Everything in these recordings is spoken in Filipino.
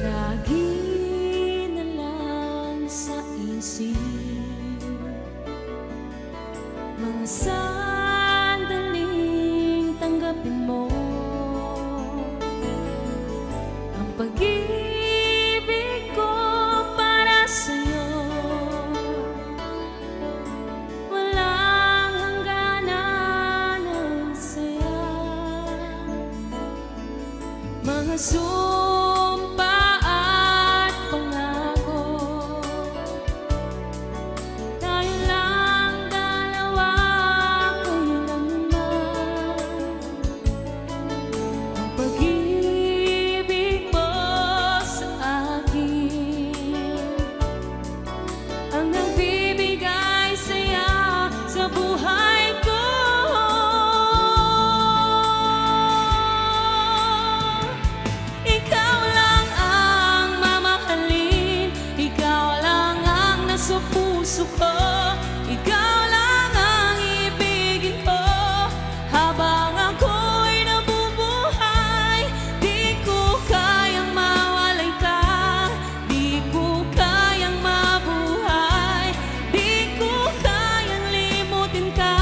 Lagi na lang sa isip mga sandaling tanggapin mo ang pag-ibig ko para sa'yo. Walang hangganan ng saya, mga sumpa at pangako. Tayo lang dalawa kailanman. Ang pag-ibig mo sa akin ang nagbibigay saya sa buhay ko. Ikaw lang ang mamahalin, ikaw lang ang nasa puso ko, ikaw lang ang ibigin ko habang ako'y nabubuhay. Di ko kayang mawalay ka, di ko kayang mabuhay, di ko kayang limutin ka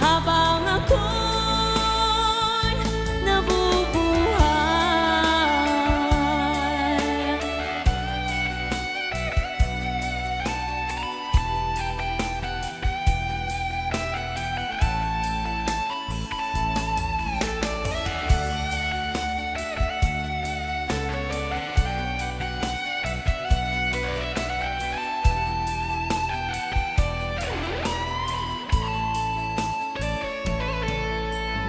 habang ako'y nabubuhay.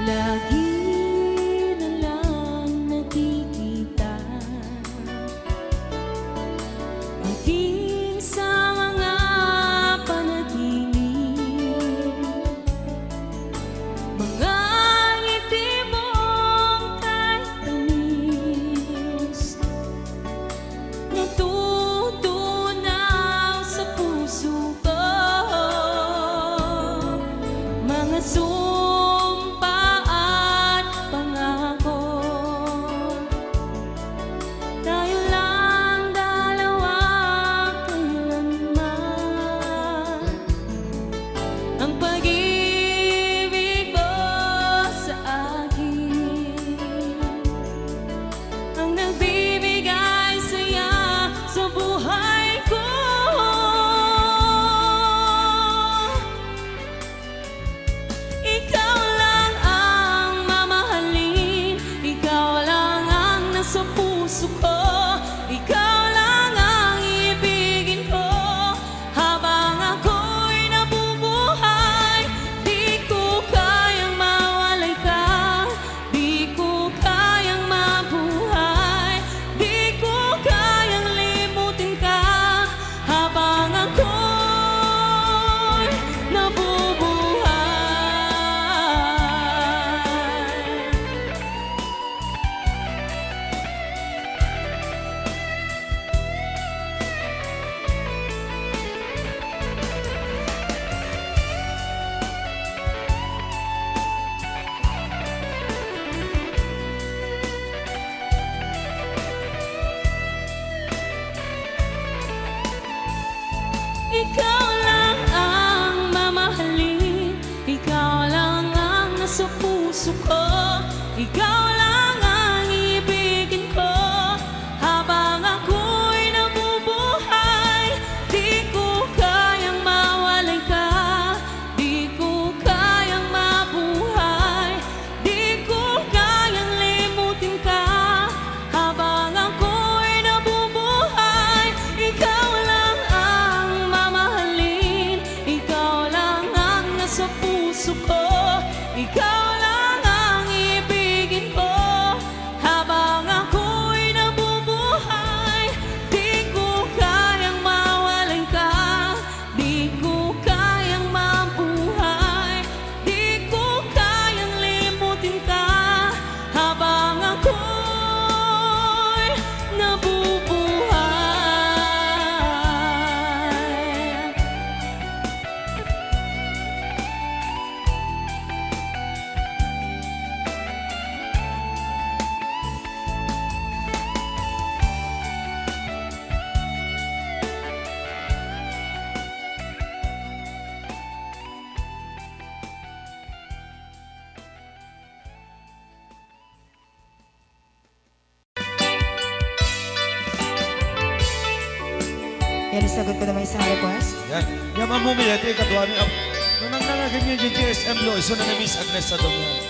Lagi na lang nakikita, maging sa mga panaginip, mga ngiti mong kahit tamis, natutunaw sa puso ko, mga sumpa at pangako. Tayo lang dalawa kailanman. Ang pag-ibig mo sa akin ang nagbibigay saya sa buhay ko. Ikaw lang ang mamahalin, ikaw lang ang nasa puso ko, ikaw lang ang ibigin ko habang ako'y nabubuhay. Di ko kayang mawalay ka, di ko kayang mabuhay, di ko kayang limutin ka habang ako'y nabubuhay. Ikaw lang ang mamahalin, ikaw lang ang nasa puso ko, ikaw lang ang ibigin ko habang ako'y nabubuhay. Di ko kayang mawalay ka, di ko kayang mabuhay, di ko kayang limutin ka habang ako'y nabubuhay. Ikaw lang ang mamahalin, ikaw lang ang nasa puso ko, ikaw lang ang ibigin ko Yan, sagot ko naman isang request. Yan. Yan mamumili. Ito yung kadwa niya. Nung nangangaganyan yung GSM lo, iso na Miss Agnes sa doon yan.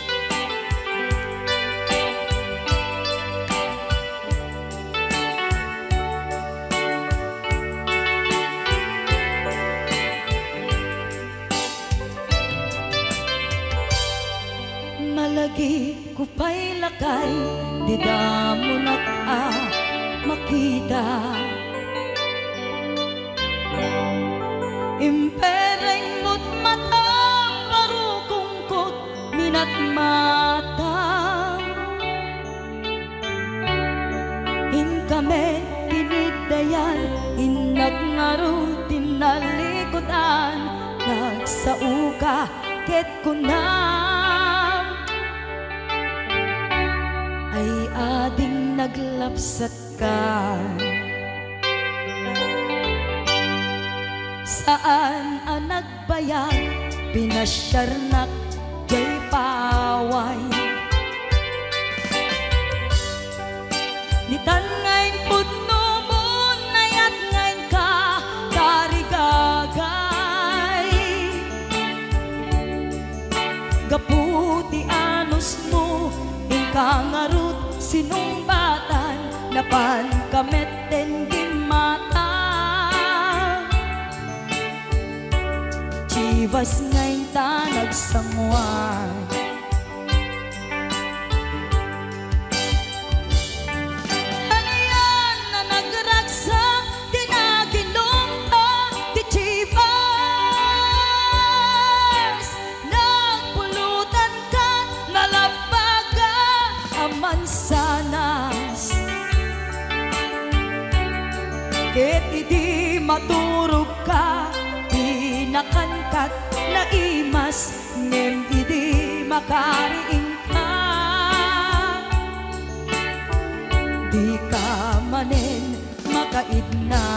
Malagi ko pa'y lakay, di da mo makita. Impereng mo't mata, parukungkot, minat mata. Kame tinigdayan, inagnaro tinalikodan, nagsauka ket kunam ay ading naglapsat ka. Saan ang nagbayag, pinasyarnak jay paway. Nitan ngayon putno mo, nayat ngayon ka, tarigagay. Gaputi anos mo, ingkangarut sinumbatan, napan kameten gimata. Chivas ngayon ta nagsamuan. Mansanas ket idi maturog ka, pinakankat na imas, ngem idi makariing ka. Di ka manen makaidna.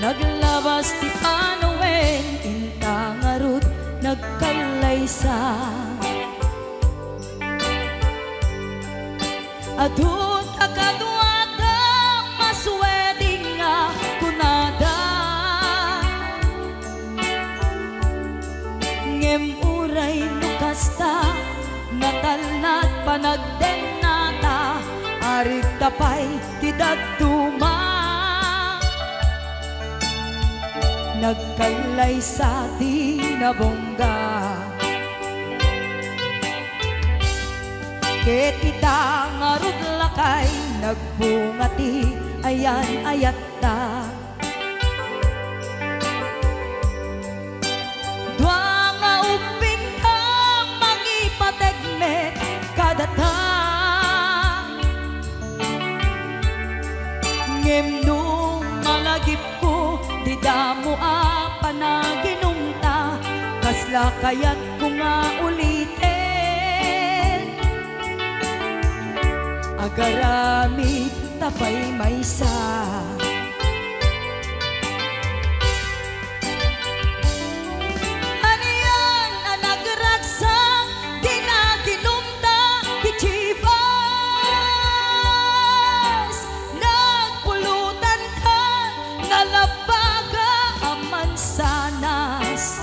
Naglabas ti Panoen, intangarut nagkalaysa. Adun akaduada, masweding nga kunada. Ngem uray nukasta, natalnat panagdenata, arit tapay tidagduma. Nagkalay sa tinabongga, ket itangarud lakay, nagbungati ayan ayatta. Dua nga upin ka, mangipategmet kadata. Ngem nung malagip ko, di damo panaginumta, kasla kaya't ko nga ulitin. Agaramid tapay maysa. Aniyan ang nagragsak, di na ginumta, di chivas. Nagpulutan ka, nalabaga ang mansanas.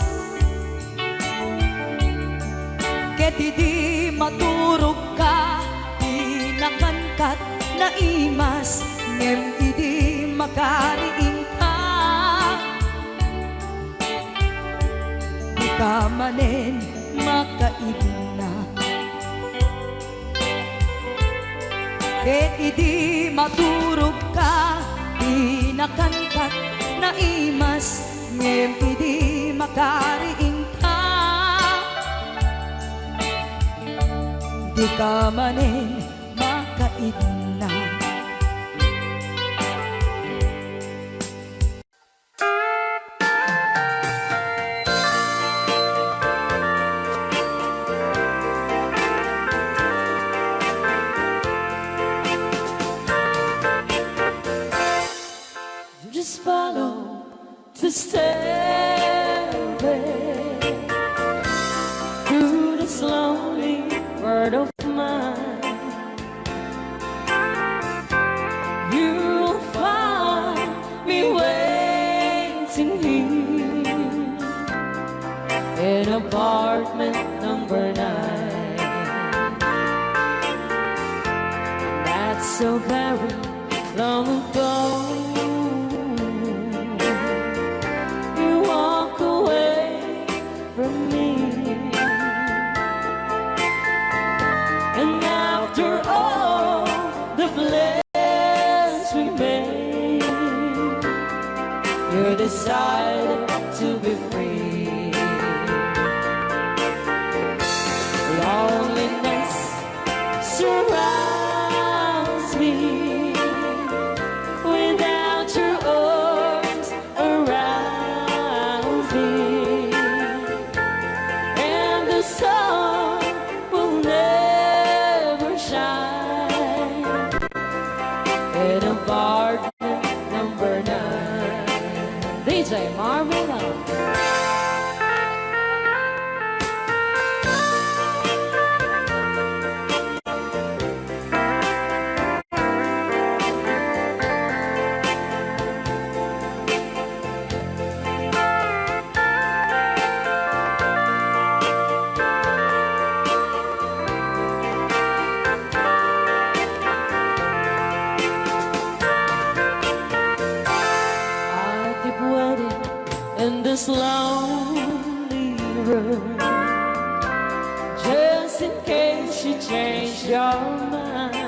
Ket idi maturog ka, pinakankat na imas, ngem idi makariing ka. Di ka manen makaidna, ket idi maturog ka, pinakankat na imas, ngem idi makariing ka. Di ka manin makaidna. Just follow the stairway through this lonely world of mine. You'll find me waiting here in apartment number 9. That's so very long ago. And after all the plans we made, you decided to be free. Loneliness surrounds me without your arms around me. The sun will never shine in apartment number 9. DJ Marvin. In this lonely room, just in case you change your mind,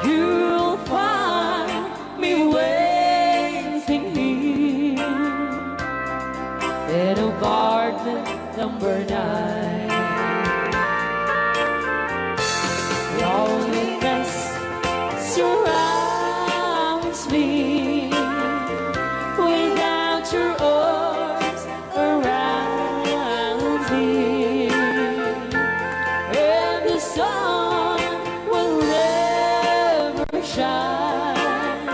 you'll find me waiting here in apartment number 9. Loneliness surrounds me without your arms around me, and the sun will never shine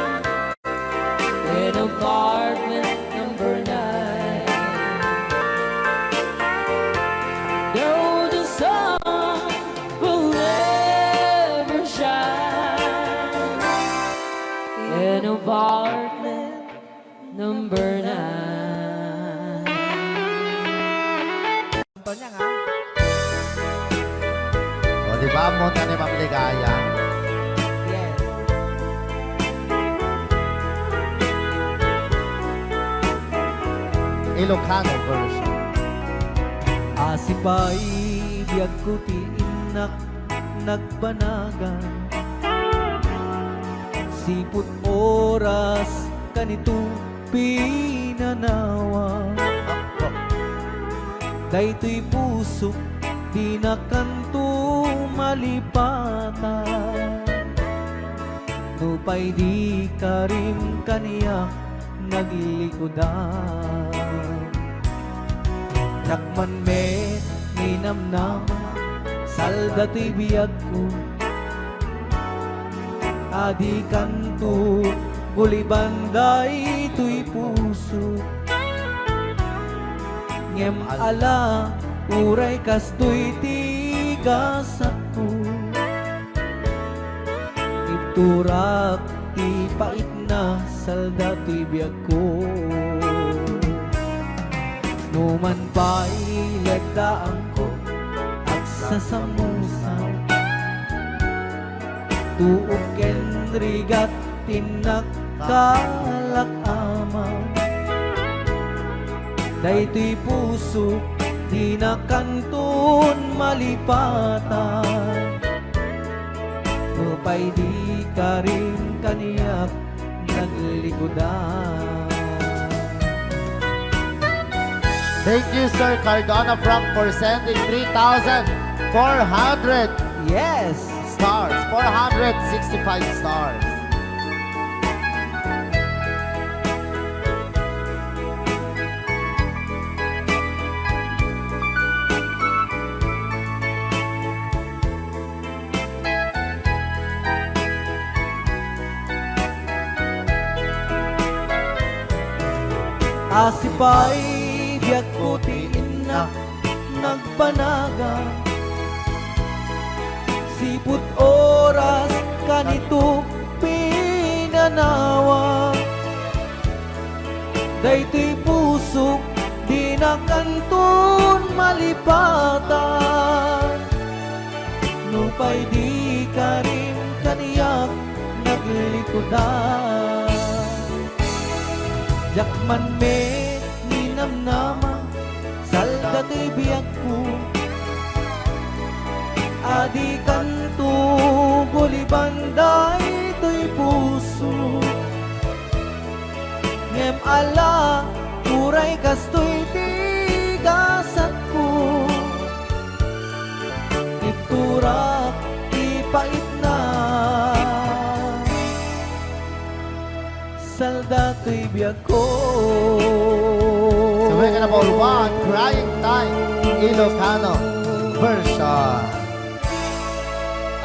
in apartment number 9. No, the sun will never shine in apartment number 9. Niya nga. O, di ba? Munta ni Ma'am Ligaya. Yes. Ilocano version. Asipay biyag ko ti inak nagbanagan, siput oras kanito pinanawa. Daytoy puso di na kanto malipatan, nupay di ka rin kaniya naglikodan. Nakman me ninamnam salda to'y biyag ko, adi kanto bulibanday to'y puso. Ngem ala uray kastoy tigas ako, iturak ti pait na salda to'y biyag ko. Numan pa'y lagdaan ko at sasamusan, tuok ken rigat tinakkalak amang. Daytoy puso di na kanton malipatan, nupay di ka rin kaniyak naglikodan. Thank you, Sir Cardona Frank, for sending 3,400 Yes! stars. 465 stars. Asipay biyak putiin na nagpanaga, siput oras kanito pinanawa, daytoy pusok di na kanton malipatan, nupay di ka rin kaniyak naglikodan. Jakman me ninamnama salda to'y biyak ko, adi kanto bulibanday to'y puso, ngem ala uray kasto'y tigasat ko, iturak ipait na salda to'y biyak ko. Sabay ka na ball 1, Crying Time, Ilocano version.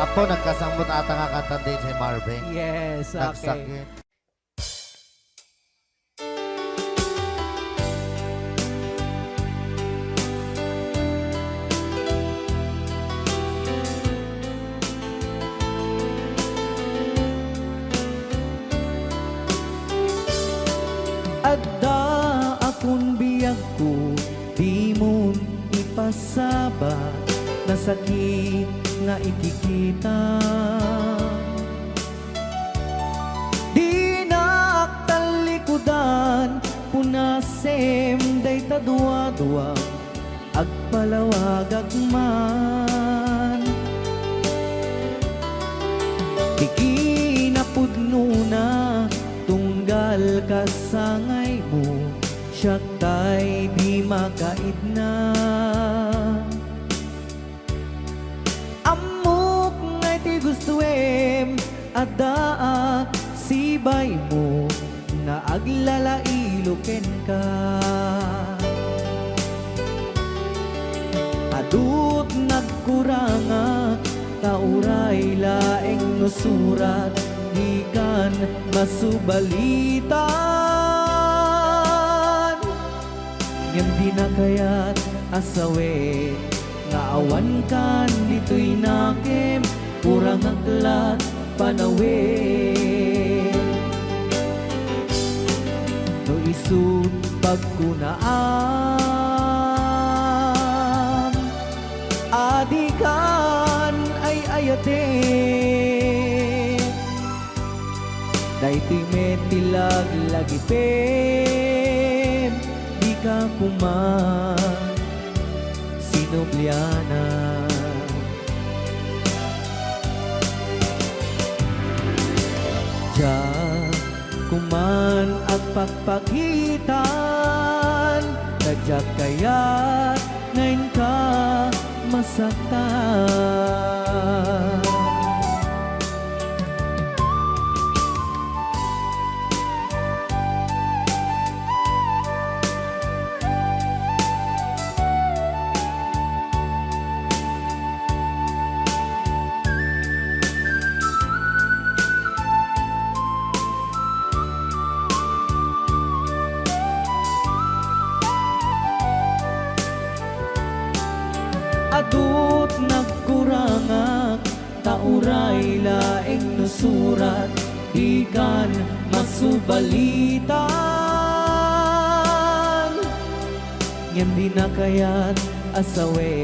Apo, nagkasambot ata nga kanta din si Marvin. Yes, okay. Nagsakit. Adda akong biyag ko, di mo ipasabat na sakit nga ikikita. Di naktalikudan, punasem day tadwa-dwa, agpalawag agman. Ikinapudno na tunggal kasangay mo, siya tay di makaid na. Amok ngay ti gustuem, adaat sibay mo, na aglalailuken ka. Adut nagkuranga, tauray laeng nusurat, ikan masubalitan, ngem di na kayat asawe, nga awan kan dito'y nakem, kurang aglat panawe. No isut pagkunaan, adikan ay ayatin, daytoy metilag lagipem, di ka kuman sinubliana. Diyan kuman at pagpakitan, nadyak kaya't ngayon ka masaktan. Adut nagkurangak, tauray laeng nusurat, ikan masubalitan, ngem di na kayat asawe,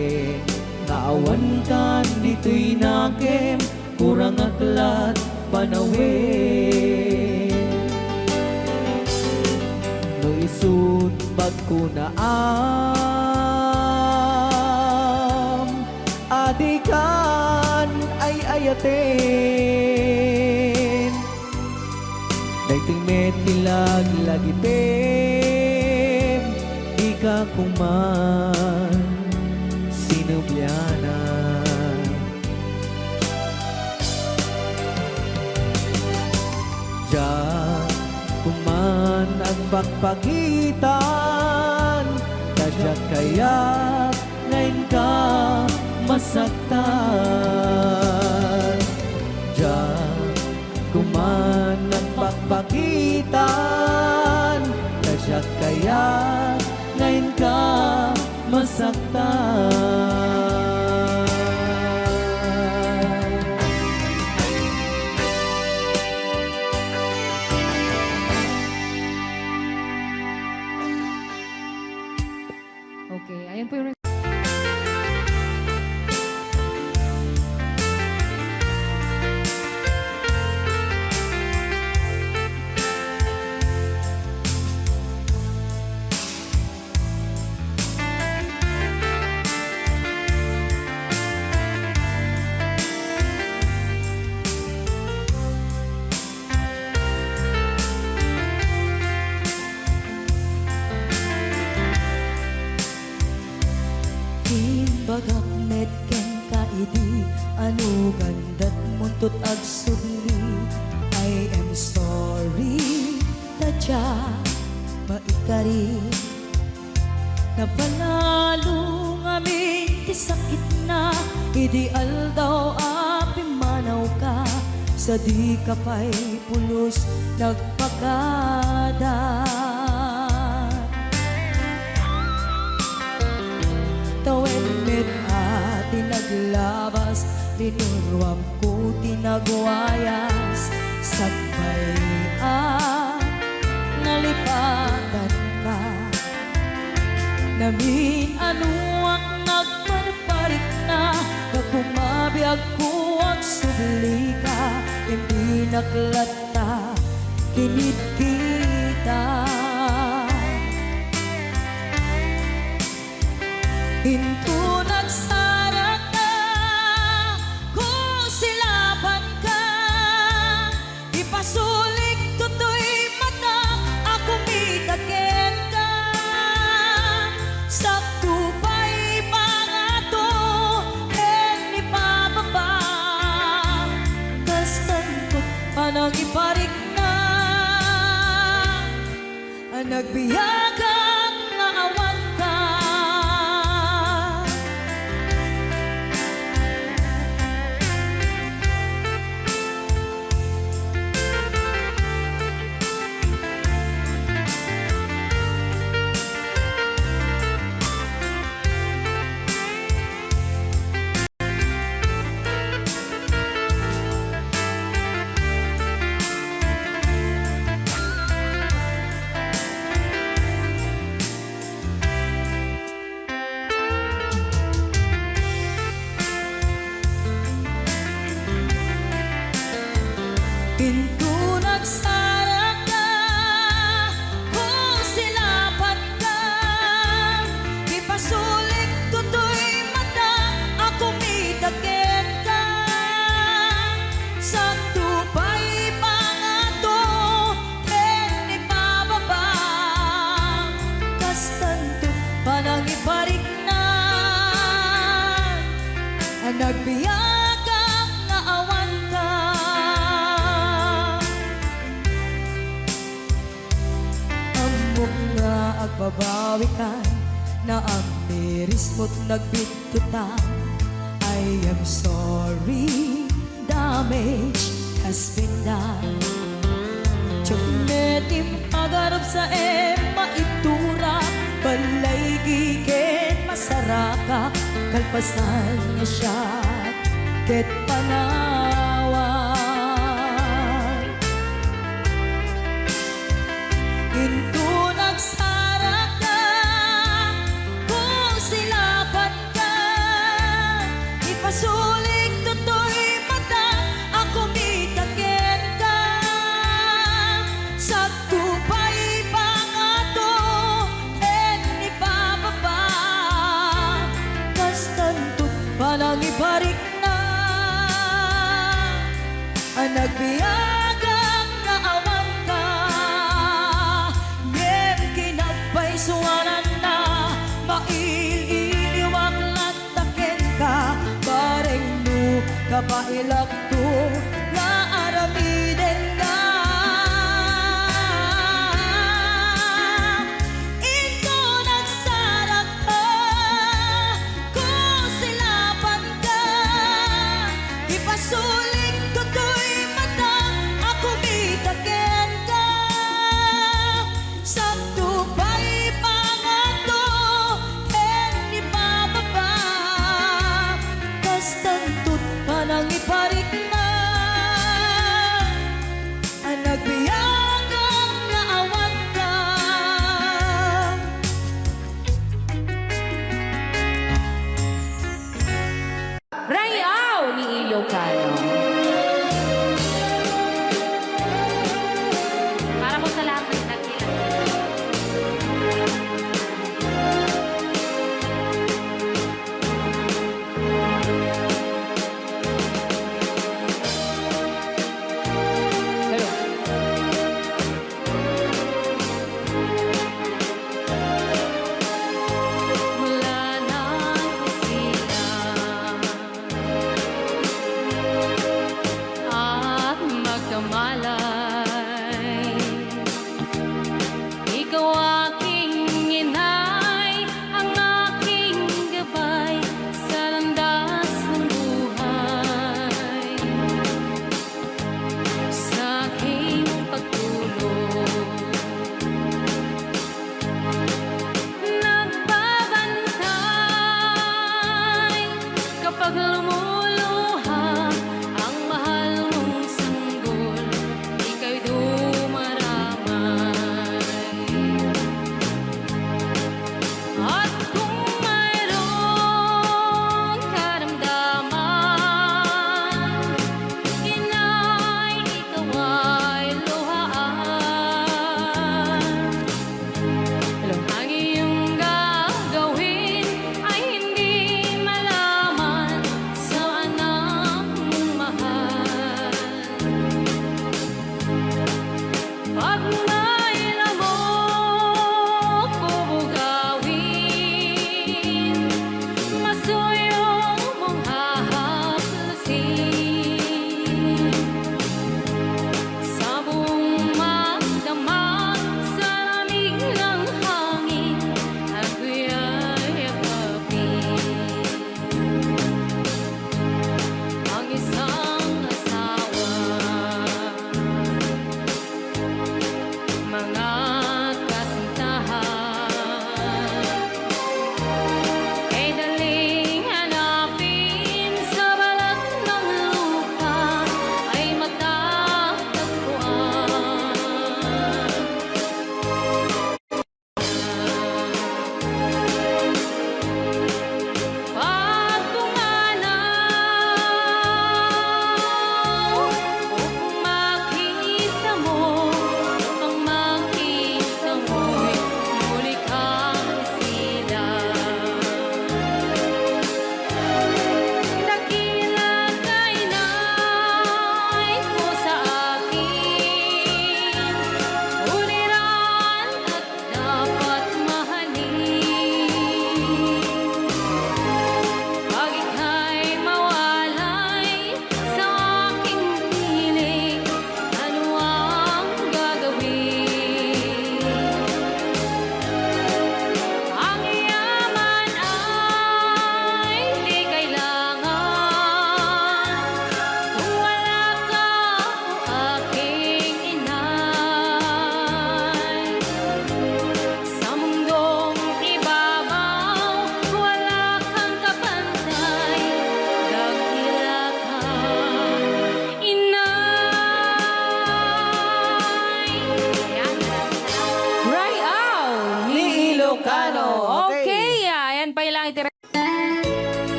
nga awan kan dito'y nakem, kurang aklat panawe. No isut pagkunaan, adikan ay ayatin, Daytoy metilag lagi pem di ka kuman sinubliana. Diyan kuman ang pagpagitan, kadya kaya ngayon ka masaktan. Diyan kuman ang pagpagitan, kadya kaya ngayon ka masaktan. Okay, ayan po yung Timbagak met ken kaidi anu gandat muntut ag sugli. I am sorry tadya maikari napanalo ngamin ti sakit na ideal daw api manaw ka sa di ka pa'y pulos nagpakada. Tawen met ati naglabas, tinurwam ko tinagwayas. Sagbay nalipatan ka. Namin anuak nagparparik na, nagpumabiyag ko ang subli ka. Hindi naklata, kinit kita. Hinto nagsara ka, kung silaban ka, ipasulik tutoy mata, ako mitaken ka. Sakto pa'y pangato, en ipababa, kastantot panang iparik na, nagbiyagang nga awan ka. Pinto nagsara ka, kung silaban ka, ipasulik tutoy mata, ako mitaken ka. Sakto pa'y pangato, en ipababa, kastanto panang iparik na, nagbiyagang nga awan ka. Amok nga agbabawi ka, na ang miris mo't nagbitutan. I am sorry, damage has been done. Tiyagnetim agarap sa maitura, balay gigen masaraka, kalpasan niya siya, ket panawan. Hinto nagsara ka, kung silaban ka, ipasulik tutoy mata, ako mitaken ka. Sakto pa'y pangato, en ipababa, 'Panang iparik na kapailak to nga aramiden ka. Ito nagsarak ka, kung silapan ka, ipasulit ko to'y mata, ako bitaken ka. Sakto ba'y pangato, ken ibababa, kas tantut pa nang iparik na.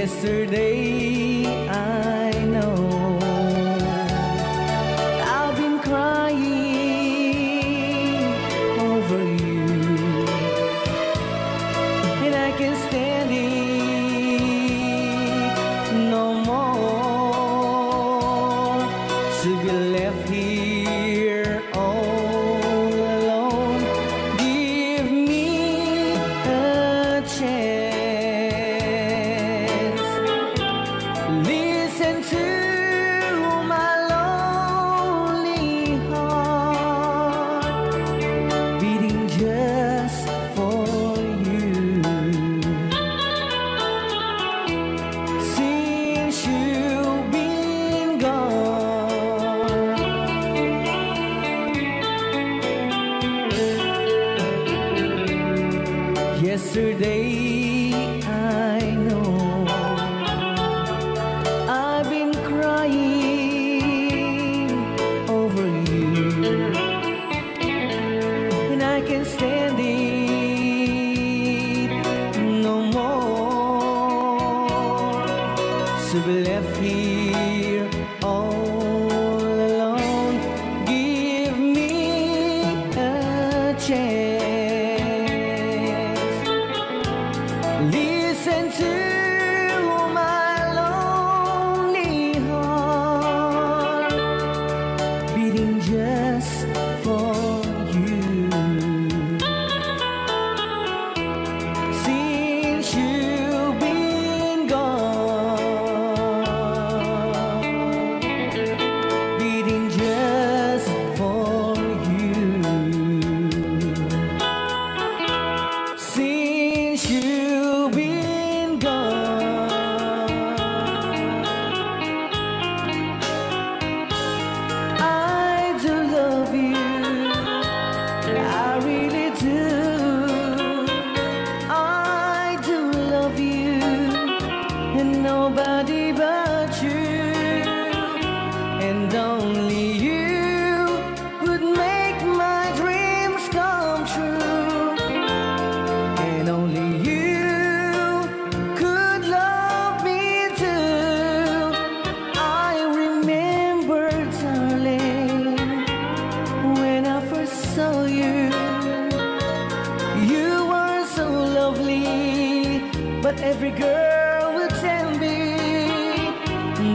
Yesterday I know I've been crying over you, and I can't stand it no more to be left here all alone. Give me a chance. Listen to my lonely heart beating just for you. Since you've been gone, yesterday I know I've been crying over you, and I can't stand it no more to be left here all alone. Give me a chance. Listen to my lonely heart beating just for you. Since you've been gone, beating just for you. Since you've been gone, I do love you, I really do. I do love you, and nobody but you, and only you would make my dreams come true, and only you could love me too. I remember, darling, when I first saw you, you were so lovely, but every girl would tell me,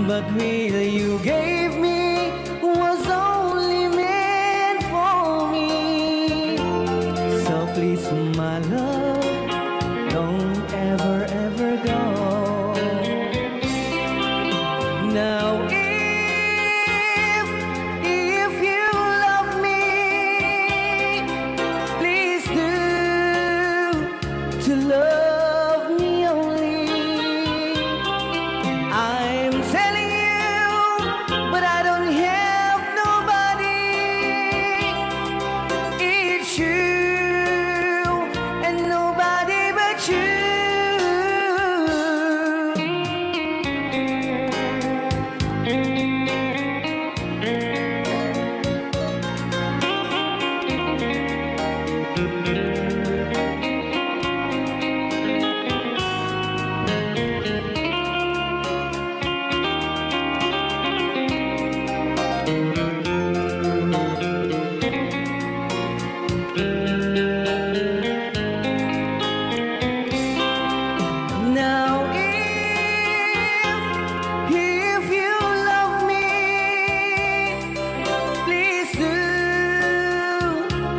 but really you gave me was only meant for me. So please, my love, don't ever, ever go. Now, if you love me, please do to love me only. I'm telling you, but I don't have nobody. It's you and nobody but you. Now, if you love me, please do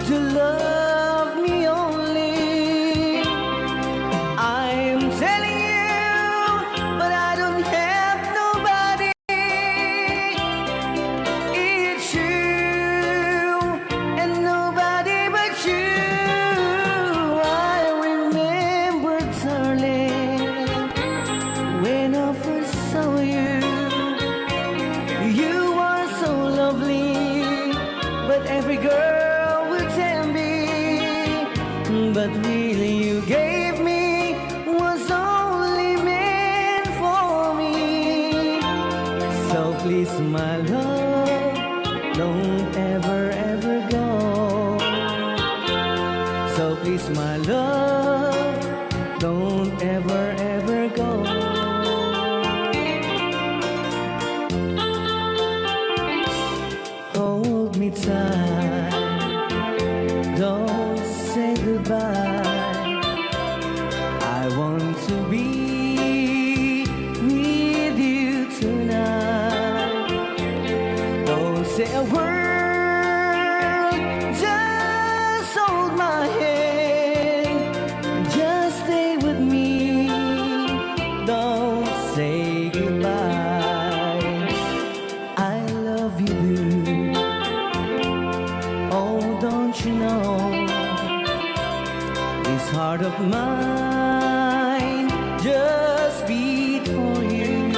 to love me only. I'm telling you, but I don't have nobody. It's you and nobody but you. I remember, darling, when I first saw you, you were so lovely, but every girl would tell me, but really you gave me was only meant for me. So please, my love, don't ever, ever go. So please, my love, don't ever, ever go. This heart of mine just beat for you.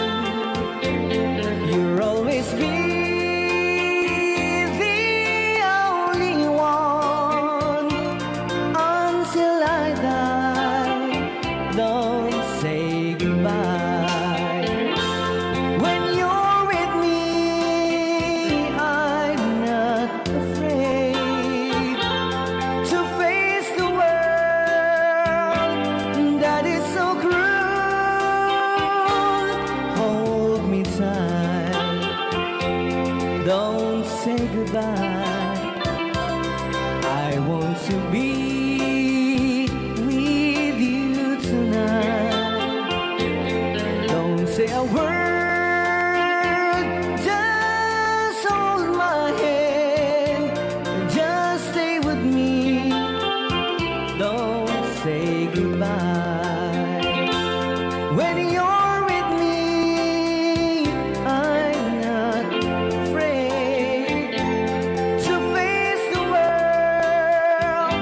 You'll always be the only one until I die. Don't say goodbye. When you're with me, I'm not afraid to face the world that is so cruel. Hold me tight, don't say goodbye. I want to be with you tonight. Don't say a word, just hold my hand, just stay with me. Don't say goodbye. When you're with me, I'm not afraid to face the world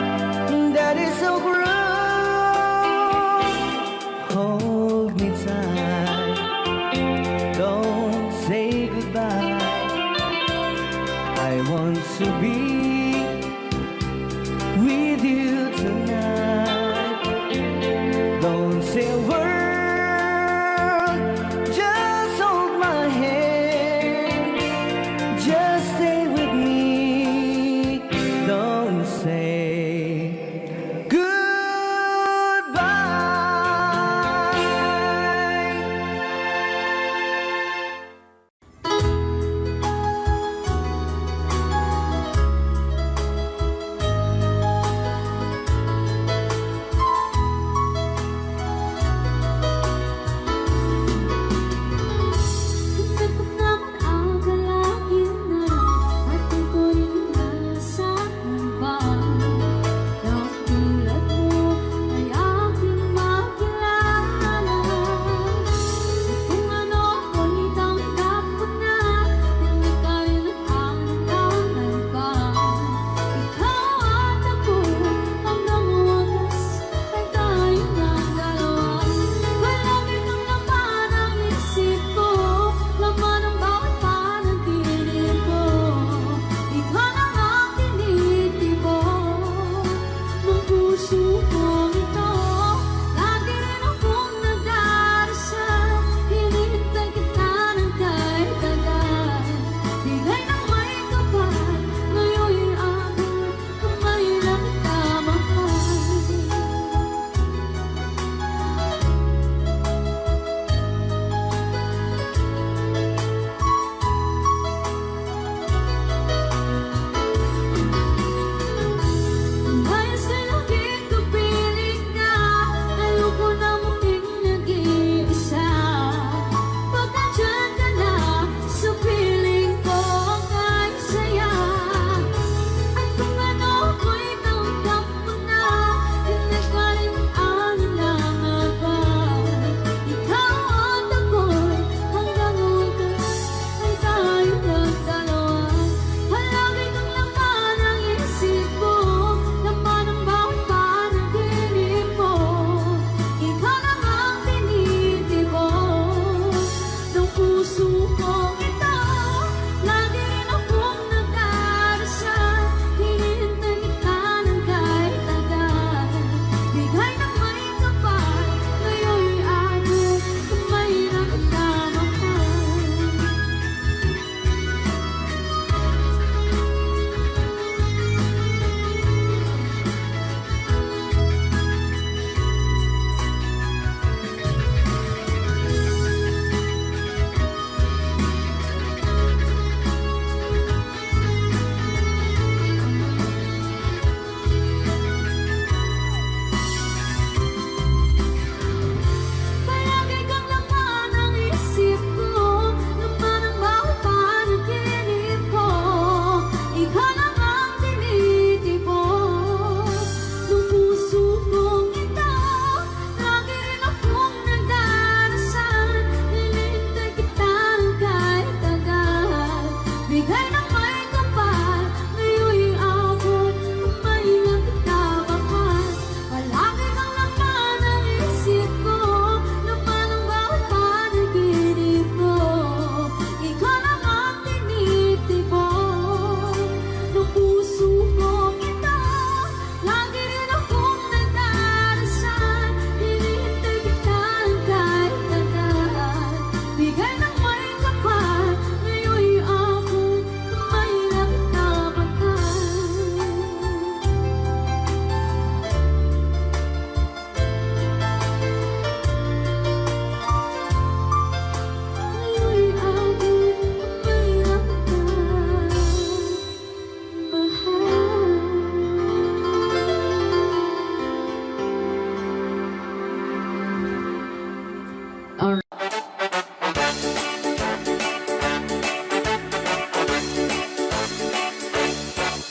Alright.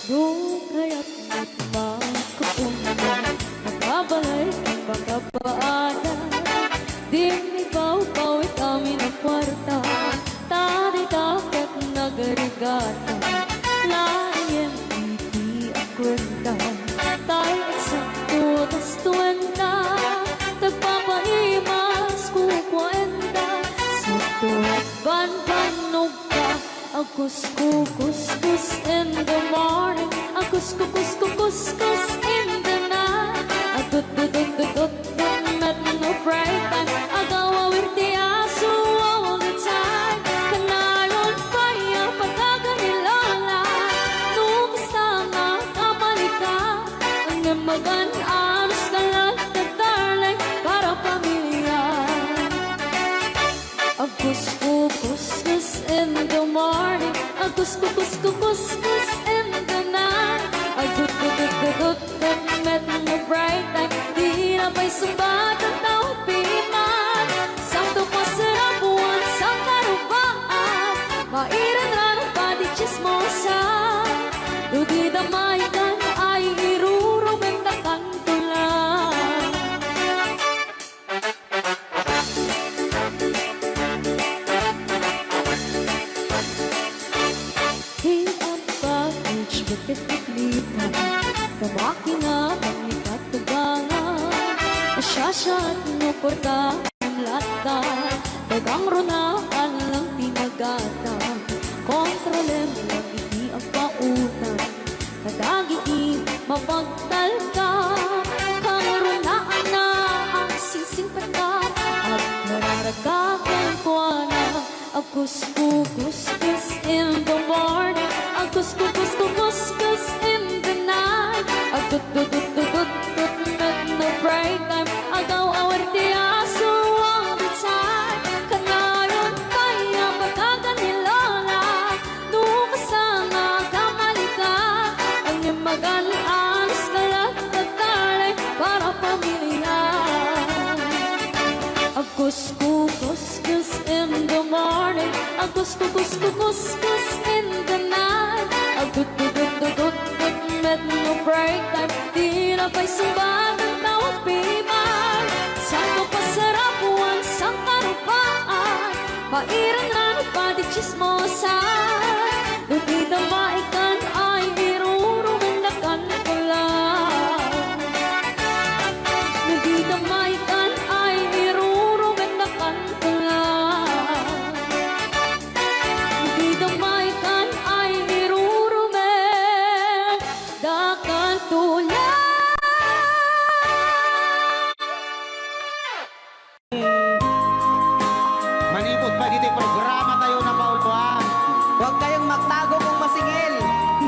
Doon kaya't magkapuno, nakabalik ang pagkapaada. Di ikaw-kawit kami ng kwarta, tadi dapat nagarigata. Layan iti ang kwenta, tayo eksakto tas tuwenta. Tagpapaimas ko kwenta, sakto ban-banog ka. Kus-kus in the morning, kus-kus in the night. Tut-tut-tut-tut, met no break time. Agaw-awir ti aso all the time. Kanayon pa yung pagkaganilala, numasta nga kamalika. Ang namagan anos ka lang na darling, para pamilya. Kus-kus in the morning, kus-kus in the night. Tut-tut-tut-tut, met no bright time. Di na pa'y sumbat ang tawag piman. Sakto pa sarap buwan sa karubaan. Mairan lang ang pati chismosa. Ludi damay kan ay irurumeng na kantulan. Bakit iklipan, kamakina, pangikat tugangan. Asyasya at nuporta, ang lata, dagang runaan lang tinagata. Kontrolem lang iti ang pautan, kadagi mapagtal ka. Kangrunaan na ang sising pata, at nararagagan ko na. Kus-kus in the morning, kus-kus in the night. Tut-tut-tut-tut, met no break time. Agaw-awar ti aso all the time. Kanayon kaya pagkaganilala, numasanga kamalika. Ang nimagan anos kalat at talay, para pamilya. Kus-kus in the morning, kus-kus in the night. Tut-tut-tut-tut, met no break time. Di na pa'y sumbat ang tawag piman. Sakto pa sarap buwan sa karupaan. Mairan lang ang pati chismosa. Ludi damaikan ay iruruming na kantulan. Ludi damaikan ay iruruming na kantulan. Ludi damaikan ay iruruming na kantulan. Manipot pa dito yung programa tayo na maulbuhan. Huwag kayong magtago kung masingil.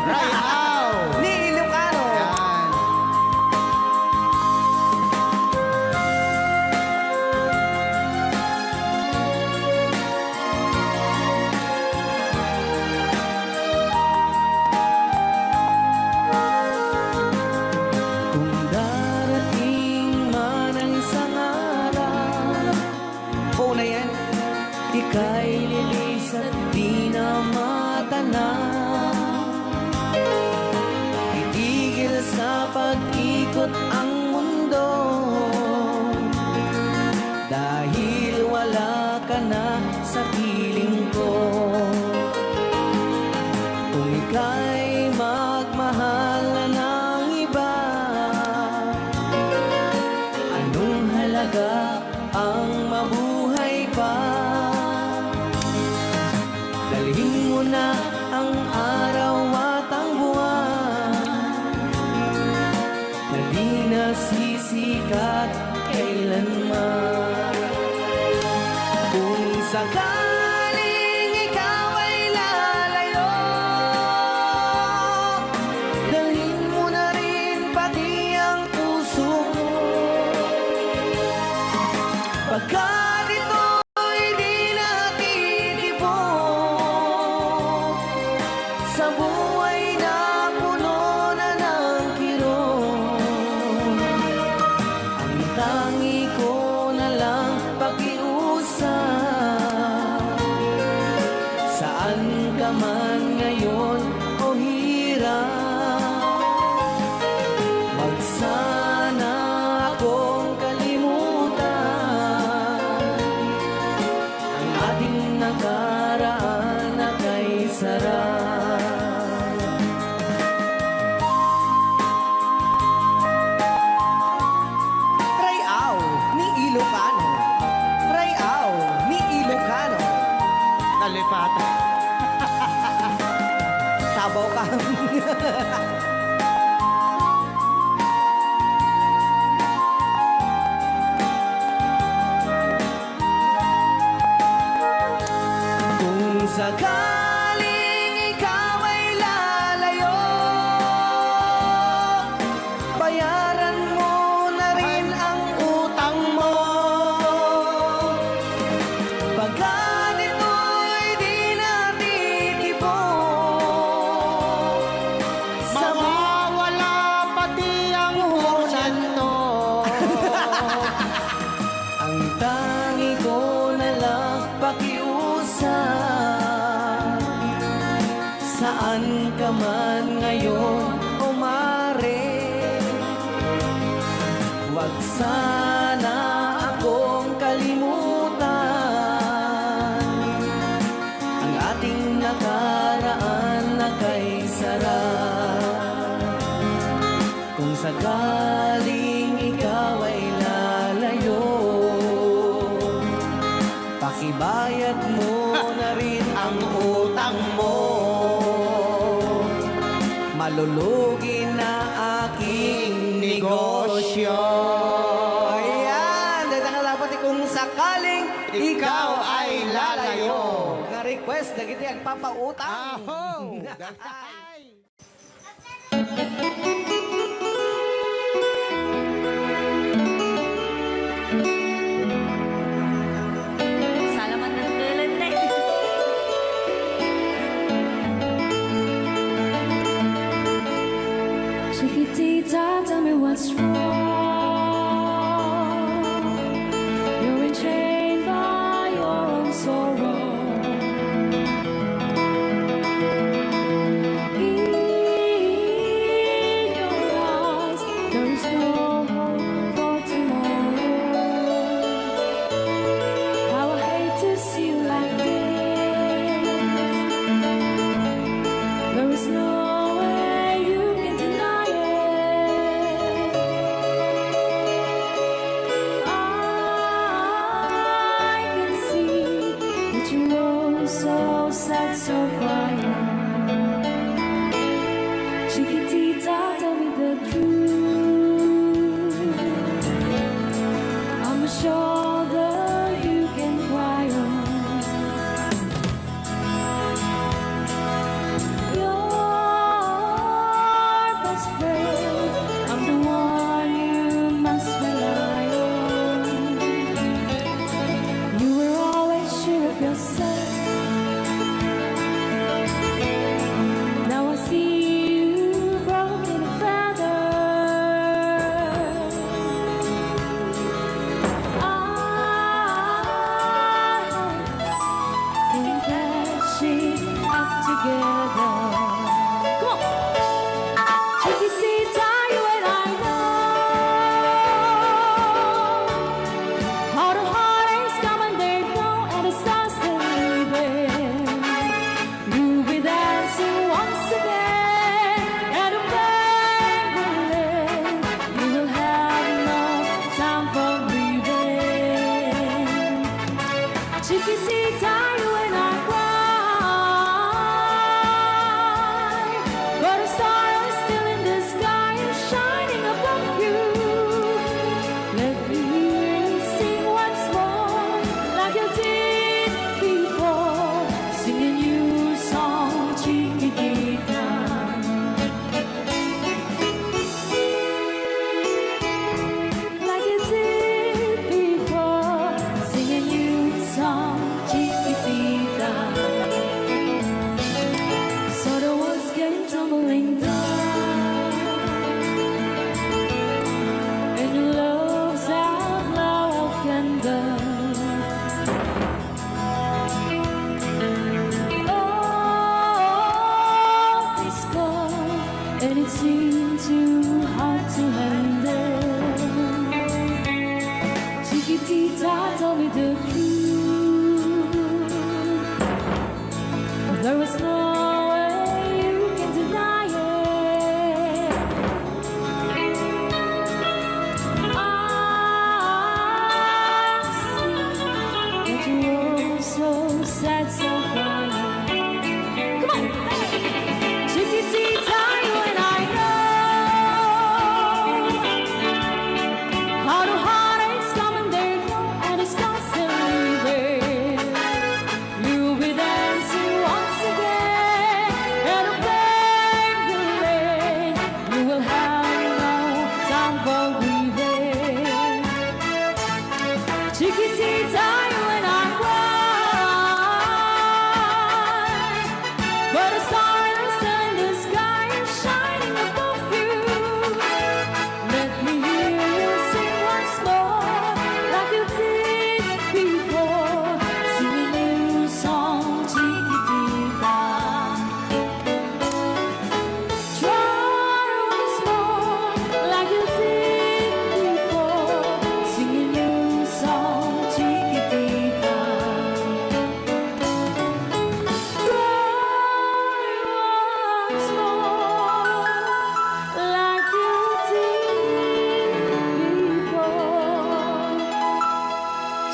Right now! Ni Ilocano. Yan. Kung darating man ang isang araw, phone na yan, ika'y lilis at di na matanaw. Itigil sa pag-ikot ang mundo, dahil wala ka na sa piling ko. Kung ika'y magmahal na ng iba, anong halaga ang mabuhay pa? Dalhin mo na ang araw at ang buwan, na di nasisikat kailanman. Kung sakaling ikaw ay lalayo, dalhin mo na rin pati ang puso mo. Pagkat ito'y di natitipon sa buhay na puno na ng kirot, ang tangi ko na lang pakiusap Ang tangi ko na lang pakiusap. Saan ka man ngayon o mare, wag sana akong kalimutan. Ang ating nakaraan na kay sarap. Kung sakaling ikaw ay lalayo, pakibayad mo na rin ang utang mo. Malulugi na aking negosyo. Ayan, dapat kung sakaling ikaw ay lalayo. Request na kita agpapautang. Salamat ng tulad na Chiquitita, tell me what's wrong. You're enchained by your own sorrow. In your eyes, there is no hope for tomorrow. How I hate to see you like this. There is no way you can deny it. I can see that you're so sad, so quiet. Chiquitita, tell me the truth. I'm a shoulder you can cry on. Your best friend, I'm the one you must rely on. You were always sure of yourself. Now I see you broken a feather. I think that she up together. Come on, Chiquitita, you and I know how the heartaches come and they go, and the stars they leaving. You'll be dancing once again, and the band will end. You will have no time for grieving. Chiquitita, you and I cry, but a star is still in the sky and shining above you. Let me hear you sing once more, like you did before, sing a new song, Chiquitita. Like you did before, sing a new song, Chiquitita. So the walls came tumbling down, and your love's out now can done. Oh, it's gone, and it seemed too hard to handle. Chiquitita, tell me the truth. There was no way you can deny it. I see that you're so sad, so quiet. Come on, Chiquitita, you and I know how the heartaches come and they go, and it's constantly there. You'll be dancing once again, and the pain will end. You will have no time for grieving. Chiquitita, you and I cry, but a star is still in the sky and shining above you. Let me hear you sing once more.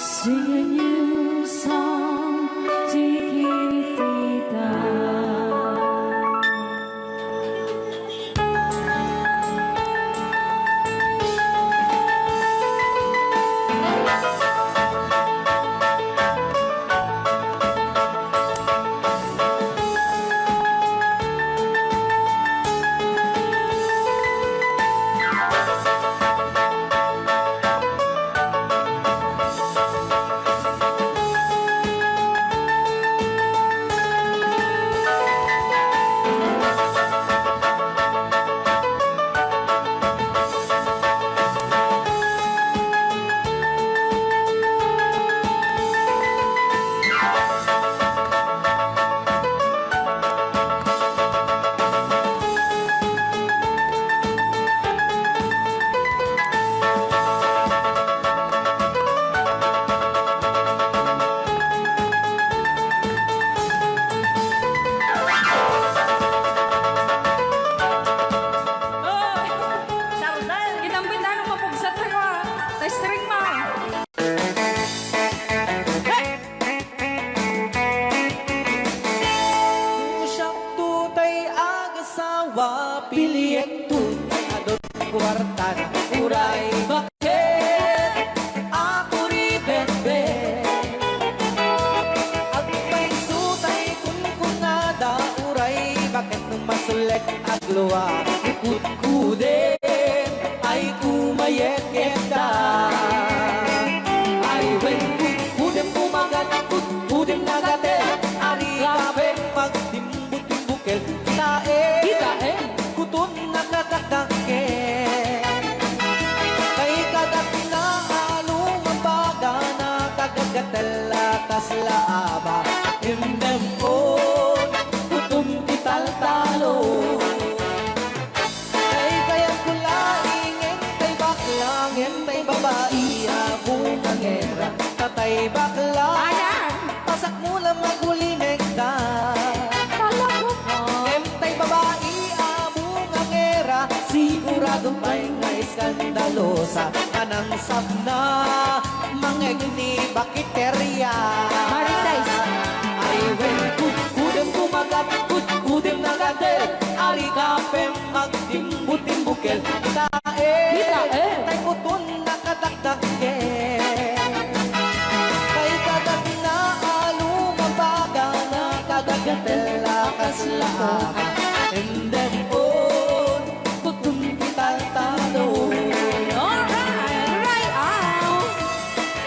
Sing a new song, Chiquitita. Kitang pindahan ng mapugsat na ko. String mo. Siyang tutay agasawa, piliyek tutay adot kwarta na uray. Bakit ako ri bebe? At may sutay kung kunada uray. Bakit nung masulek at luwa, ikut-kudin ay kumayek-yekda. Ay when kudem kumagat, kudem nagate, ari kape magtimbut-timbukel. Kita kutun nakadakdake. Kay kagat na alumabaga, nakagagatela kaslaaba. Indem on, kutum tital-talo. Kaya kulaing entay baklang, entay babae, abong angera. Tatay bakla, pasak mo lang magulinek na. Entay babae, abong angera, sigurado pa'y nga iskandalosa. Anang sabna, mangeg ni bakiterya. Ay when kudem kumagat, kudem nagadet, ari kapem magtimbut-timbukel. Tay putun nakadakdake. Kay kagat na alumabaga, nakagagatela kaslaama. And then on, kutun tital-talo. Alright, right out.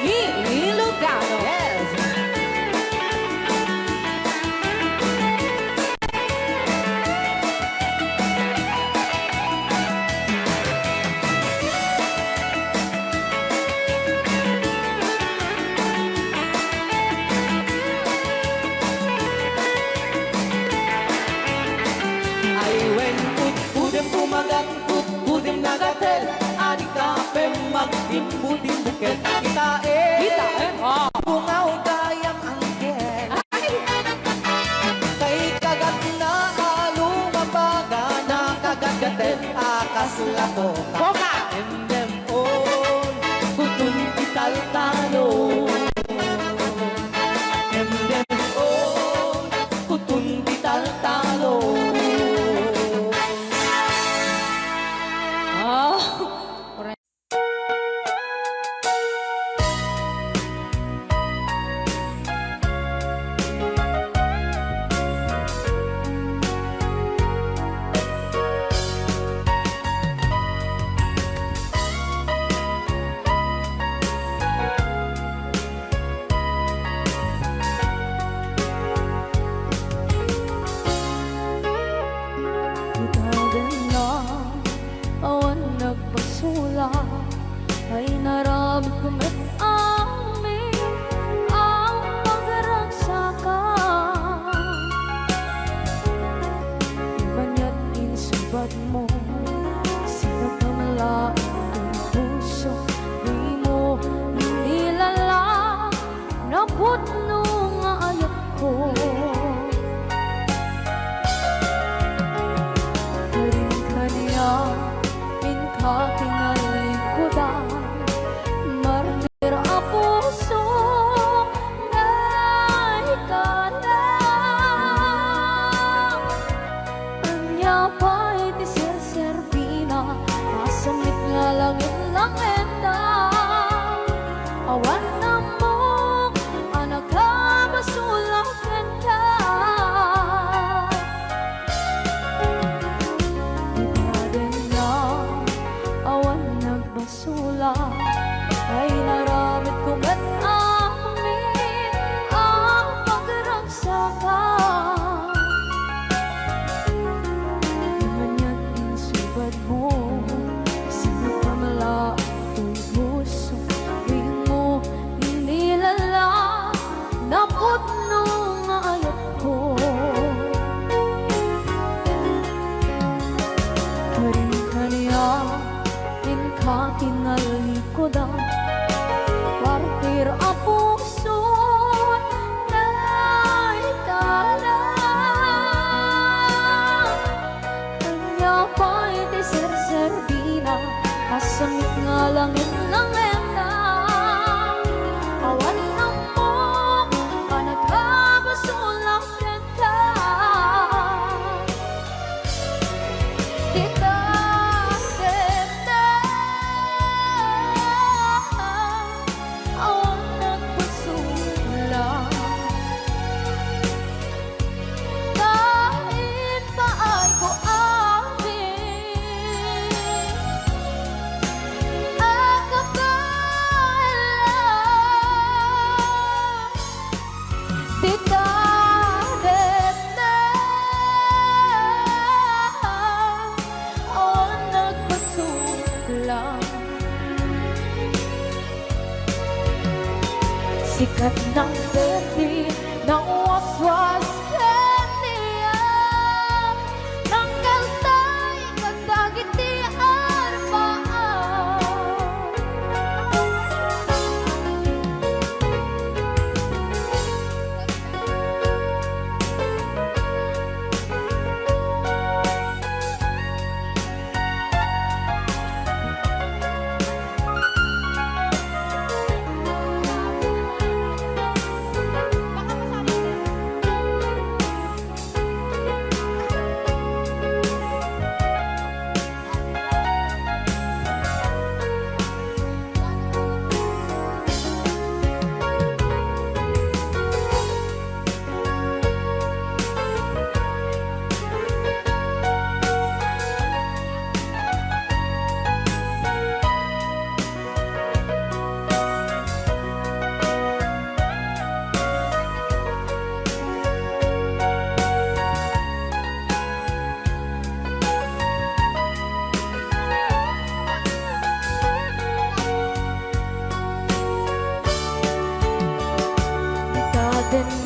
Ilugano. Yes! Ay when kudem kumagat, kudem nagatel, ari kape magtimbut-timbukel. Kita bungaw kayang angkel. Kay kagat na alumabaga, nakagagatel akas lakoka. And then on, kutun tital-talo. And then on, kutun tital-talo. Ikaw din lang, awan nagpasula, ay naramit ko met amin ang pagragsakan. Ibanya't insubad mo, sinagkamala ang puso, di mo nilala, naputno nga ayat ko. Min ka tinalikudan, martir sikat ng gabi ng waswas kaniya ng kaltay kagdagitian paan.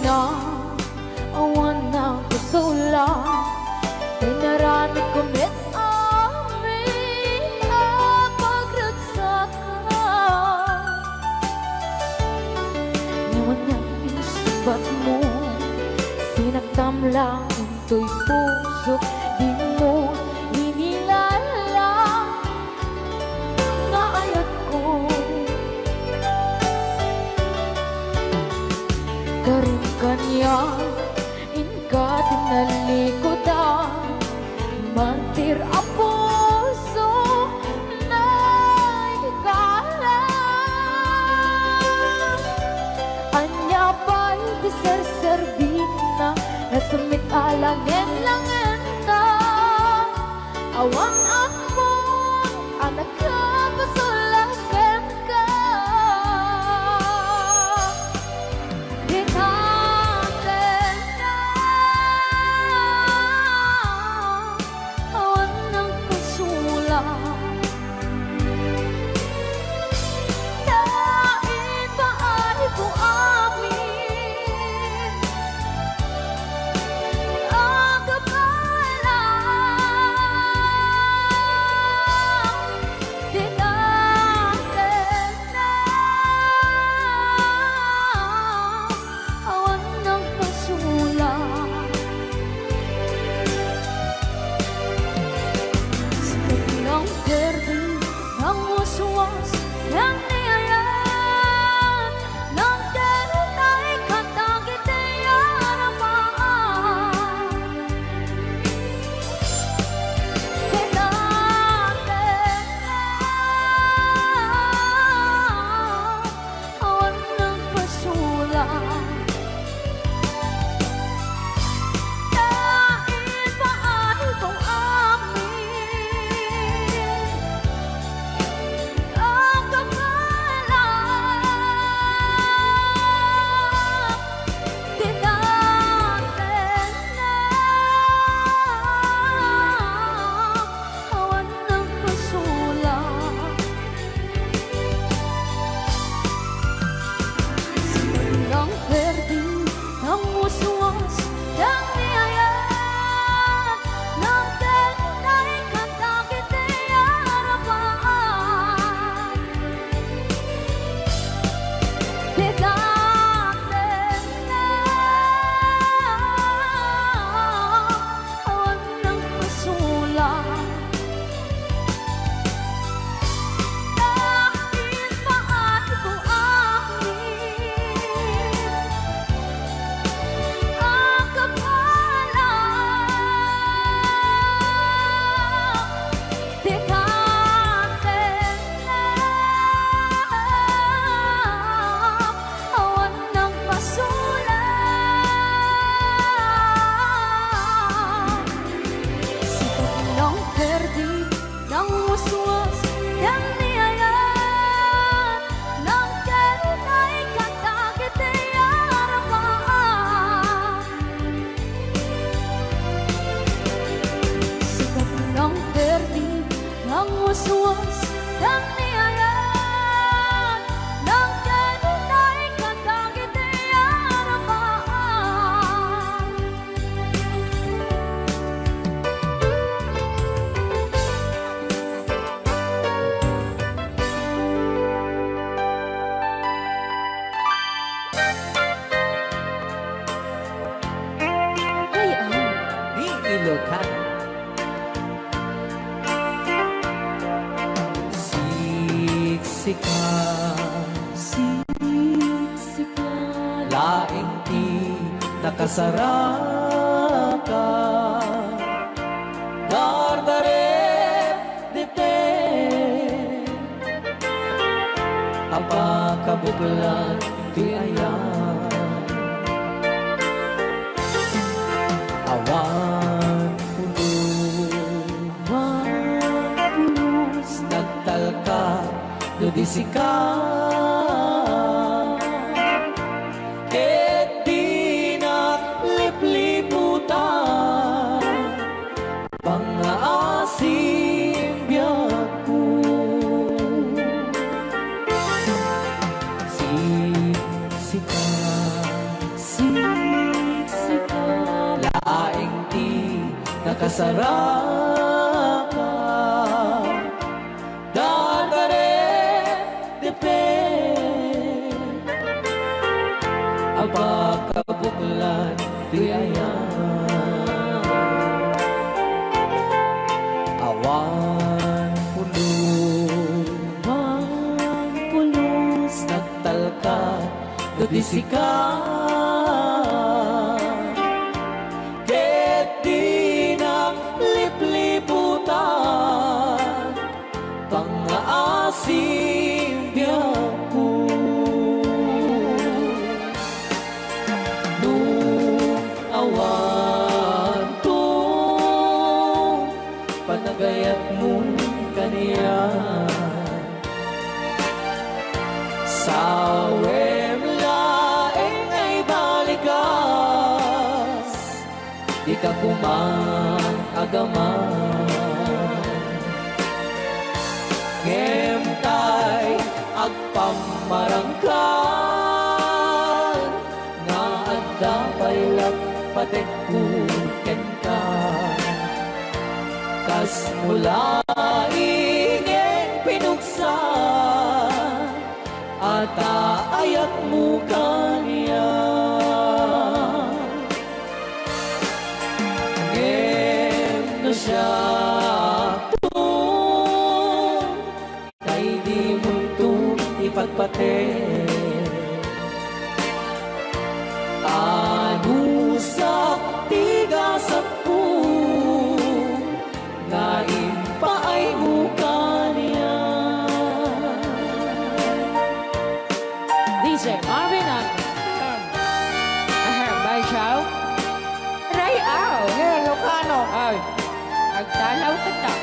Na awan ng kusula tinarami kumit amin ang pagragsakan. Ngayon ang insubat mo sinagtam lang into'y puso di mo hinilala nga ayat ko. Karin kanya inka tinalikodan mantir a puso na hikala anya pa'y di serservina na sumit alangen langen na awang ako anak ka pasulakan ka. nakasara ka. Dardaret dite apa kabuklan ti ayan awan pulos nagtalka do di sika ket di na lipliputan pangaasim biyak ko siksika Siksika laing di nakasara ka dadaret depe apa kabuklan di ayan awan pulos nagtalka do di sika ket di na lipliputan pangaasim biyak ko nung awan to panagayat mo kaniya sawem laeng ay balikas di ka kumang agaman ngemtay agpamarangkan nga adda paylak patek ken ka kas mula ingeng pinuksa ata ayat mo kaniya ngem no siya kay di mo ito ipagpate anusak tigasak po nga impaay mo kaniya DJ Marvin at Bay Chow Ray Ao Ilocano Ay Agtalaw ka ta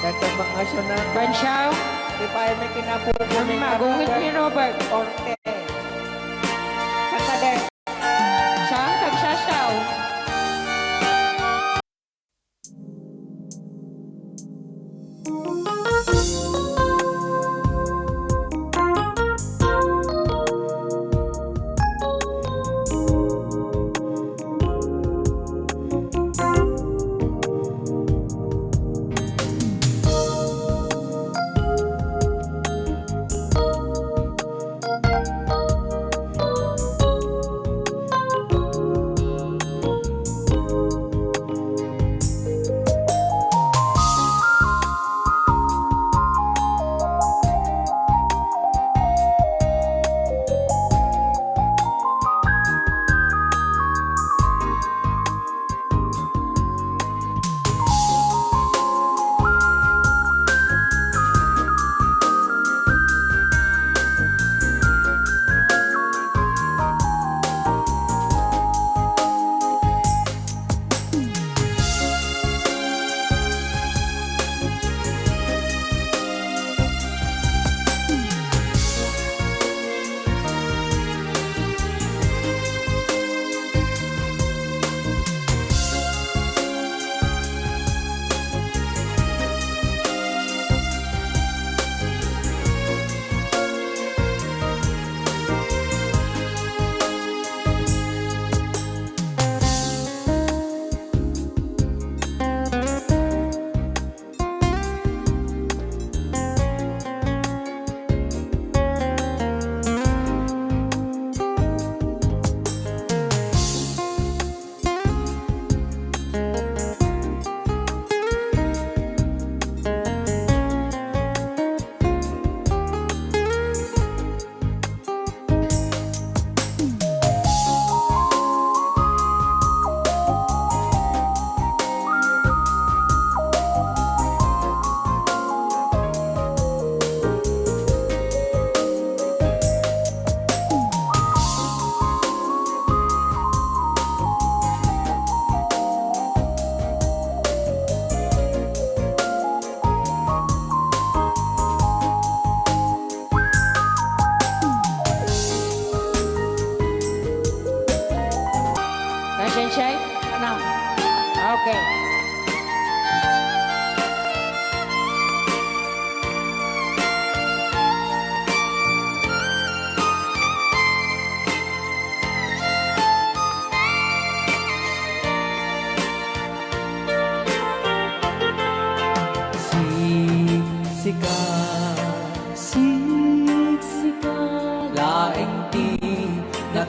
Dato mga syunan Ban Chow di pa may kinapupunin Magungit ni Robert Orte Kakade Siya Tagsasaw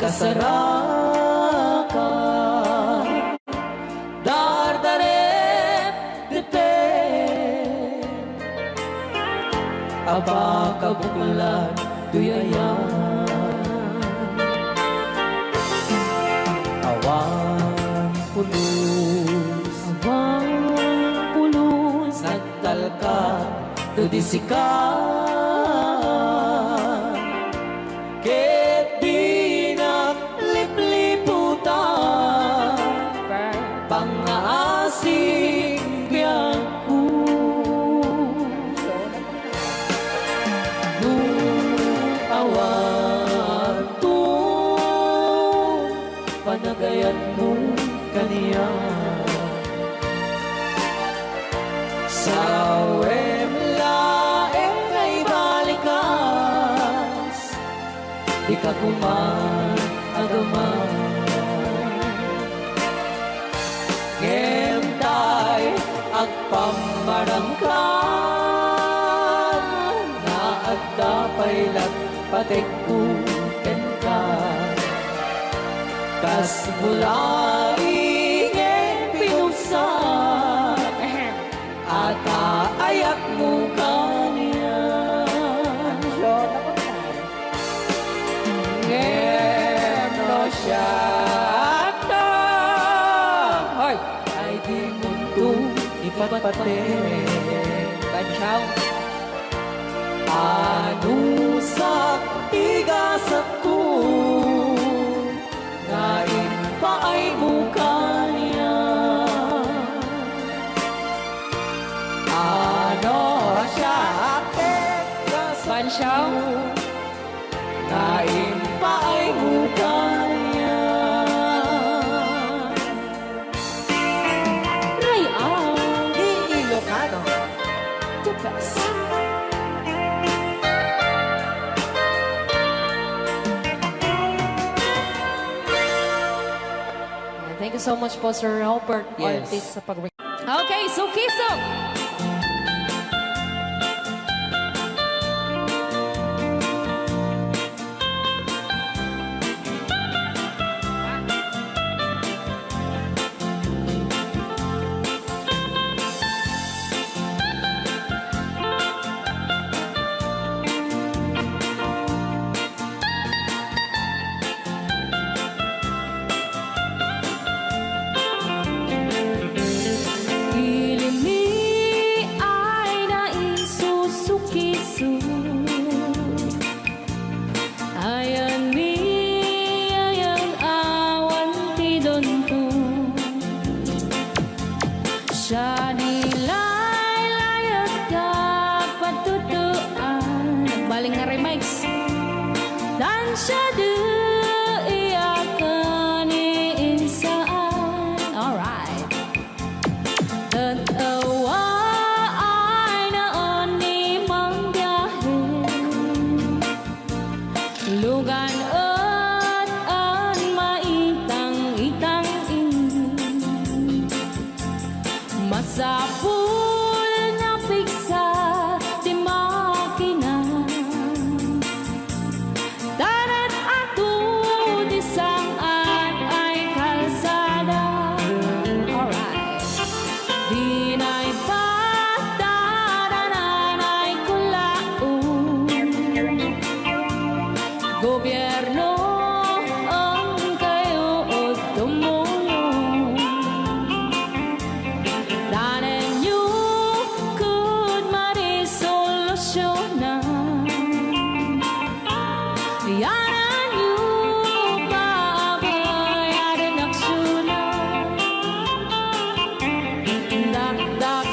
kasarakan dardarep depe aba kabukulan tuyayan awan pulos Abang pulos nagtalka tudisikan ket di naglipliputan pangasing biyangku awan tu panagayan mo kaniya sa wemlaeng ay balikas di ka kumagaman ngemtay agpamarangkan na agdapay patekku ka kas mulai pinusan at ayak mo kaniya ngem siya hoy ay di mundo ipapate Bansyaw anusak igasat ko ngayon pa ay mukha niya ano siya Bansyaw ngayon pa ay mukha niya Ray ang Ilocano the best. Thank you so much po, Sir Robert Yes. Ortiz sa pag Okay, so Kiso! Ilimi ay naisusukisu Ayan ni ayan awan ti donto Siya nilay layat ka patutuan Nagbaling nga remix Dan siya de iyakan ni insaan Alright Tatawa ay naon ni mang biyahe Lugan at an maitang-itang Masapul na piksa di makina Darat ato di sangan ay kalsada Alright Di na'y patadanan ay kulaon Gobyerno ang kayo o tumulong Danan nyo could marisolusyonan Yanan nyo pabayaran aksyonan Dakdak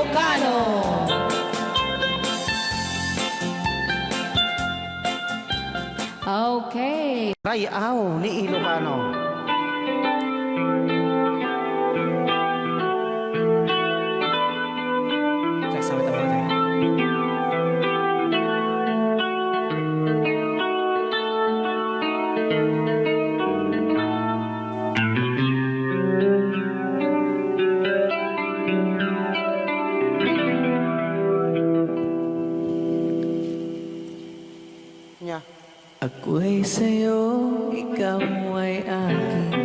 Ilocano. Okay. Rayaw ni Ilocano. Nya. Ako'y sa'yo, ikaw ay akin.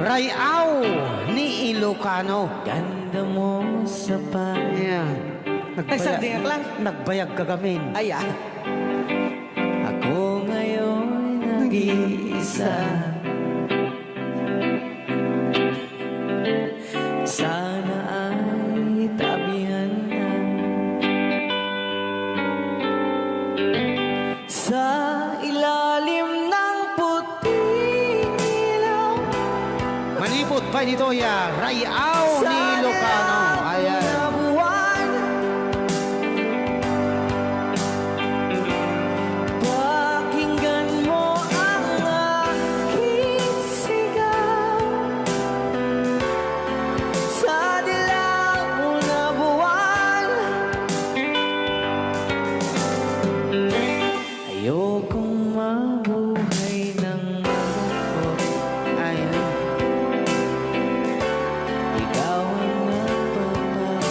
Rayaw ni Ilocano. Ganda mo sa Yan. Ay, sagdiyak lang. Nagbayag ka gamin. Ay, Ako ngayon nag-iisa. Sana ay tabihan na sa ilalim ng puting ilaw. Manipot pa nito ya. Rayaw ni Ilocano. Ayan. Na buwan, pakinggan mo ang aking sigaw. Sa dilaw na buwan, ayokong mabuhay ng malungkot. Ayan. Ikaw ang nagpapahalaga.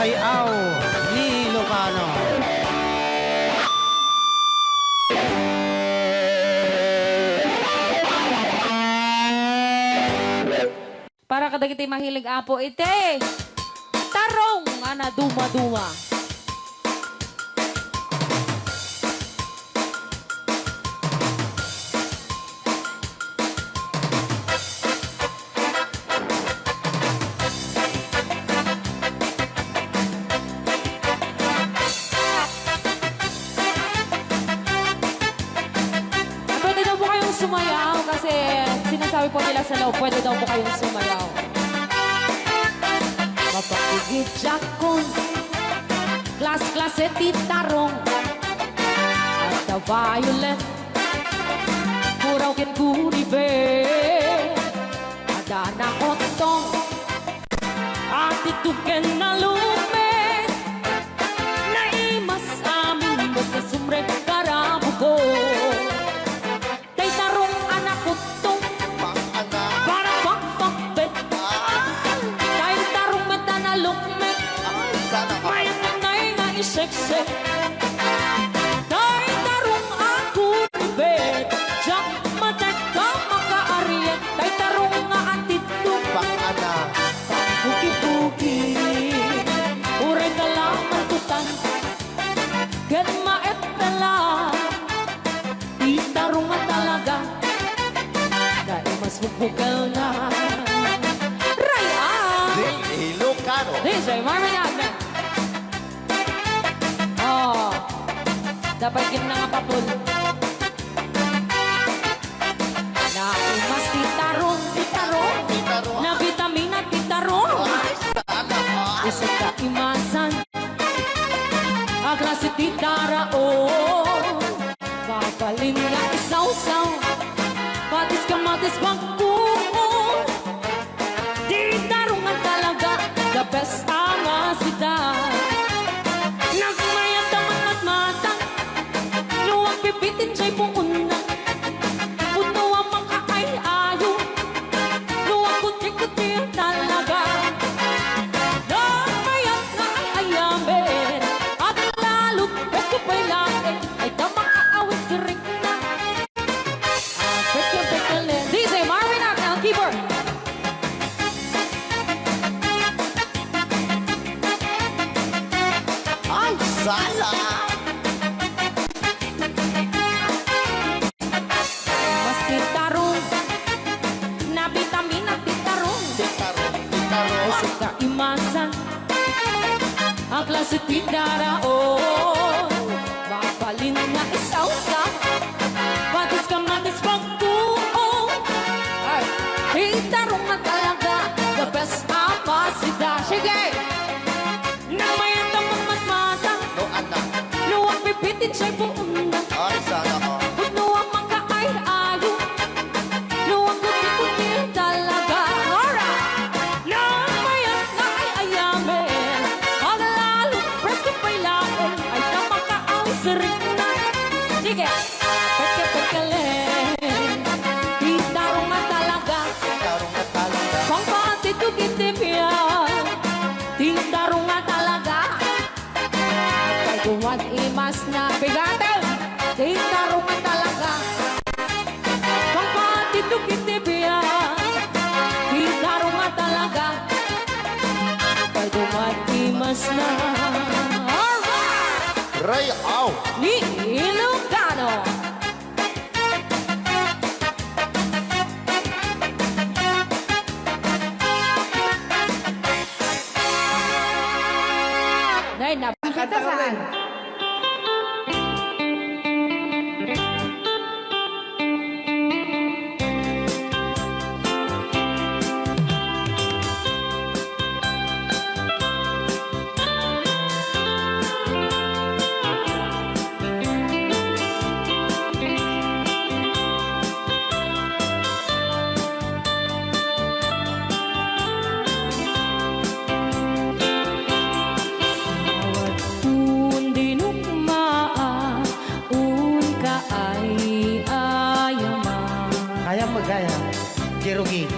Rayaw Ilocano. Para kadagiti mahilig apo ite. Tarong ana duma-duma. Pwede daw po kayong sumayaw kasi sinasabi po nila sa loob, pwede daw po kayong sumayaw. Mapapigit jakon, klas-klase titarong, at the violet, kuraw kin kuribe, ada na otong, at ituken na lume, naimas amin mo sa sumrek karabo ko. Tay tarong anak utong, para pakpakbet, tay tarong mata na lukmet, mayat na nga iseksek. Tay tarong ako bet, jak matat ka makaariyan, tay tarong nga atitong, puki-puki, uray ka lang matutan, get maet pala, di tarong nga talaga, dahil mas bubukal na. Raya! Ilocano. DJ Marvin Agna. Oh, dapat kin na nga papul. Na imas titarong, na vitamina titarong. Isip ka imasan, klase titaraon. Papalin nga isaw-saw, patis kamatis bangkuon. Titarong nga talaga, the best ang asita. Nagmayat ang matmatang, luwag pipitin siya'y puuna. Puno ang mga ay-ayo, luwag kuti-kuti talaga. Nagmayat na ay-ayamin, at lalo't best ko pa'y laking, ay tamang aawit si Rick na. Pekle, DJ Marvin Agna, keyboard. Ay, sala. Mas titarong, na vitamina titarong. Isip ka imasan, ang klase titaraon. Mapalin na isaw-sa, patis kamatis pagkuong. Ay, titarong na talaga, the best apasida. Sige! Nang may tamang matmata, luwag pipitin siya'y puuna. Ay, sana ko. Puno ang mga ay-ayo, luwag kuti-kuti talaga. Alright! Nang mayat na ay-ayamin, ang lalo presko pa'y laon, ay tamang kaawin sa rin na. Sige! Peke-pekele, titarong nga talaga, pangpatitugitip yan, titarong nga talaga. Kay duwag imas na bigatin, titarong nga talaga, pangpatitugitip yan, titarong nga talaga. Kay duwag imas na. Alright! Rayaw. Ni Ilocano. Nay, napakita saan? Kaya magaya. Cherokee.